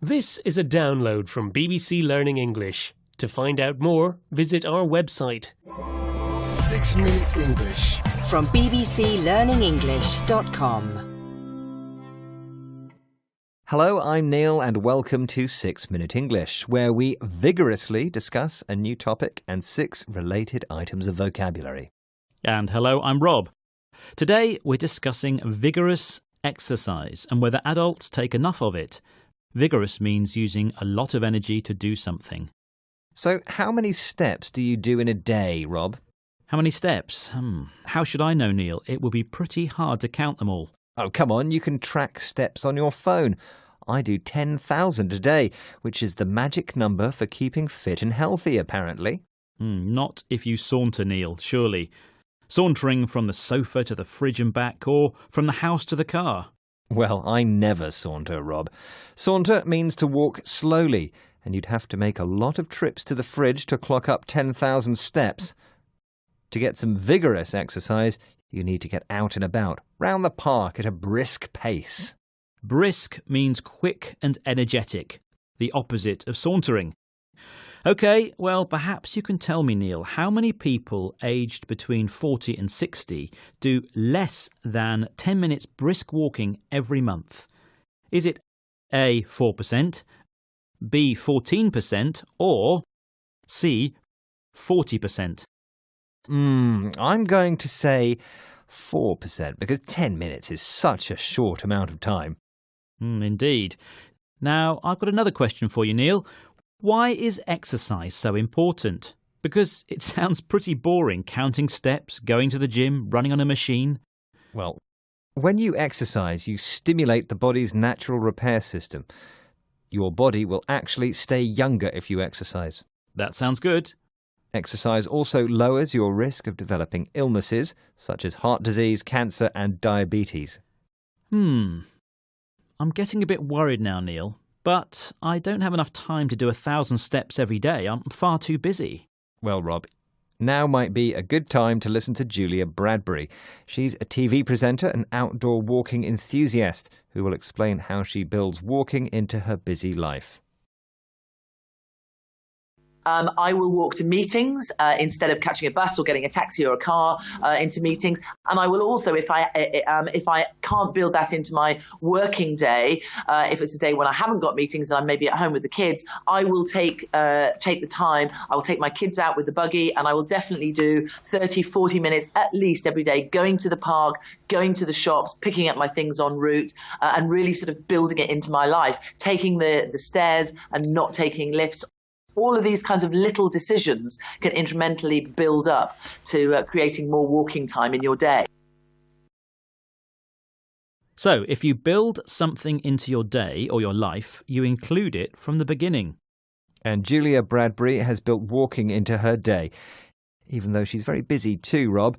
This is a download from BBC Learning English. To find out more, visit our website. 6 Minute English From bbclearningenglish.com. Hello, I'm Neil and welcome to 6 Minute English, where we vigorously discuss a new topic and 6 related items of vocabulary. And hello, I'm Rob. Today we're discussing vigorous exercise and whether adults take enough of it. Vigorous means using a lot of energy to do something. So, how many steps do you do in a day, Rob? How many steps? How should I know, Neil? It would be pretty hard to count them all. Oh, come on, you can track steps on your phone. I do 10,000 a day, which is the magic number for keeping fit and healthy, apparently. Not if you saunter, Neil, surely. Sauntering from the sofa to the fridge and back, or from the house to the car. Well, I never saunter, Rob. Saunter means to walk slowly, and you'd have to make a lot of trips to the fridge to clock up 10,000 steps. To get some vigorous exercise, you need to get out and about, round the park at a brisk pace. Brisk means quick and energetic, the opposite of sauntering. OK, well, perhaps you can tell me, Neil, how many people aged between 40 and 60 do less than 10 minutes brisk walking every month? Is it A, 4%, B, 14%, or C, 40%? I'm going to say 4%, because 10 minutes is such a short amount of time. Indeed. Now, I've got another question for you, Neil. Why is exercise so important? Because it sounds pretty boring, counting steps, going to the gym, running on a machine. Well, when you exercise, you stimulate the body's natural repair system. Your body will actually stay younger if you exercise. That sounds good. Exercise also lowers your risk of developing illnesses, such as heart disease, cancer and diabetes. I'm getting a bit worried now, Neil. But I don't have enough time to do 1,000 steps every day. I'm far too busy. Well, Rob, now might be a good time to listen to Julia Bradbury. She's a TV presenter and outdoor walking enthusiast who will explain how she builds walking into her busy life. I will walk to meetings instead of catching a bus or getting a taxi or a car into meetings. And I will also, if I can't build that into my working day, if it's a day when I haven't got meetings and I'm maybe at home with the kids, I will take the time. I will take my kids out with the buggy, and I will definitely do 30, 40 minutes at least every day, going to the park, going to the shops, picking up my things en route, and really sort of building it into my life, taking the stairs and not taking lifts. All of these kinds of little decisions can incrementally build up to creating more walking time in your day. So, if you build something into your day or your life, you include it from the beginning. And Julia Bradbury has built walking into her day. Even though she's very busy too, Rob.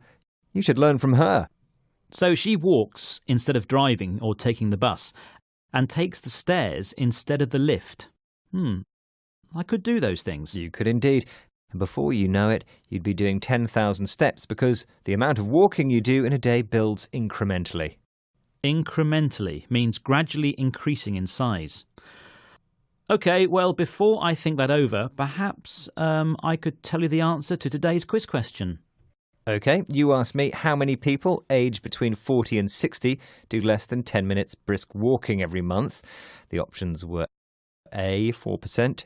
You should learn from her. So she walks instead of driving or taking the bus, and takes the stairs instead of the lift. I could do those things. You could indeed. And before you know it, you'd be doing 10,000 steps because the amount of walking you do in a day builds incrementally. Incrementally means gradually increasing in size. OK, well, before I think that over, perhaps I could tell you the answer to today's quiz question. OK, you asked me how many people aged between 40 and 60 do less than 10 minutes brisk walking every month. The options were A, 4%,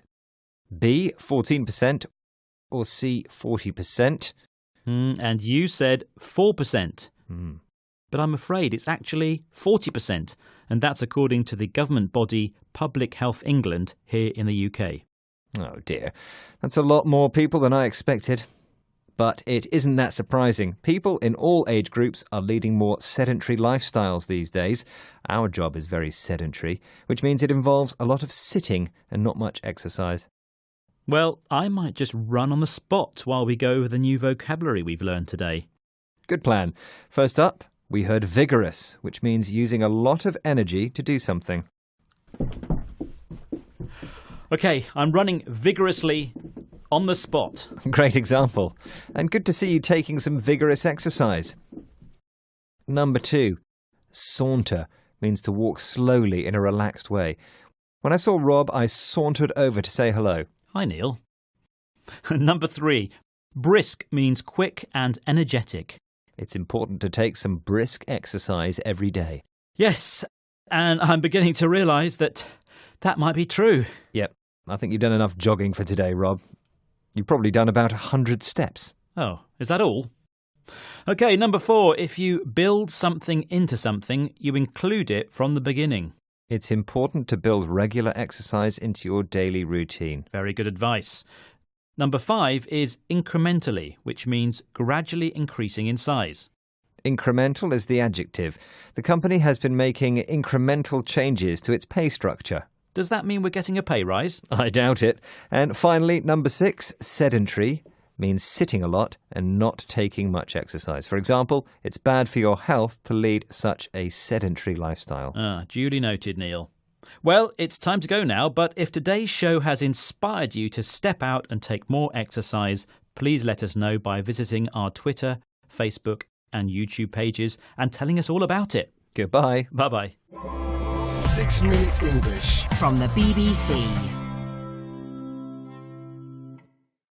B, 14%, or C, 40%. And you said 4%. But I'm afraid it's actually 40%, and that's according to the government body Public Health England here in the UK. Oh dear, that's a lot more people than I expected. But it isn't that surprising. People in all age groups are leading more sedentary lifestyles these days. Our job is very sedentary, which means it involves a lot of sitting and not much exercise. Well, I might just run on the spot while we go over the new vocabulary we've learned today. Good plan. First up, we heard vigorous, which means using a lot of energy to do something. OK, I'm running vigorously on the spot. Great example. And good to see you taking some vigorous exercise. Number 2, saunter means to walk slowly in a relaxed way. When I saw Rob, I sauntered over to say hello. Hi, Neil. Number 3. Brisk means quick and energetic. It's important to take some brisk exercise every day. Yes, and I'm beginning to realise that might be true. Yep, I think you've done enough jogging for today, Rob. You've probably done about 100 steps. Oh, is that all? OK, number 4. If you build something into something, you include it from the beginning. It's important to build regular exercise into your daily routine. Very good advice. Number 5 is incrementally, which means gradually increasing in size. Incremental is the adjective. The company has been making incremental changes to its pay structure. Does that mean we're getting a pay rise? I doubt it. And finally, number 6, sedentary, means sitting a lot and not taking much exercise. For example, it's bad for your health to lead such a sedentary lifestyle. Duly noted, Neil. Well, it's time to go now, but if today's show has inspired you to step out and take more exercise, please let us know by visiting our Twitter, Facebook and YouTube pages and telling us all about it. Goodbye. Bye-bye. 6 Minute English. From the BBC.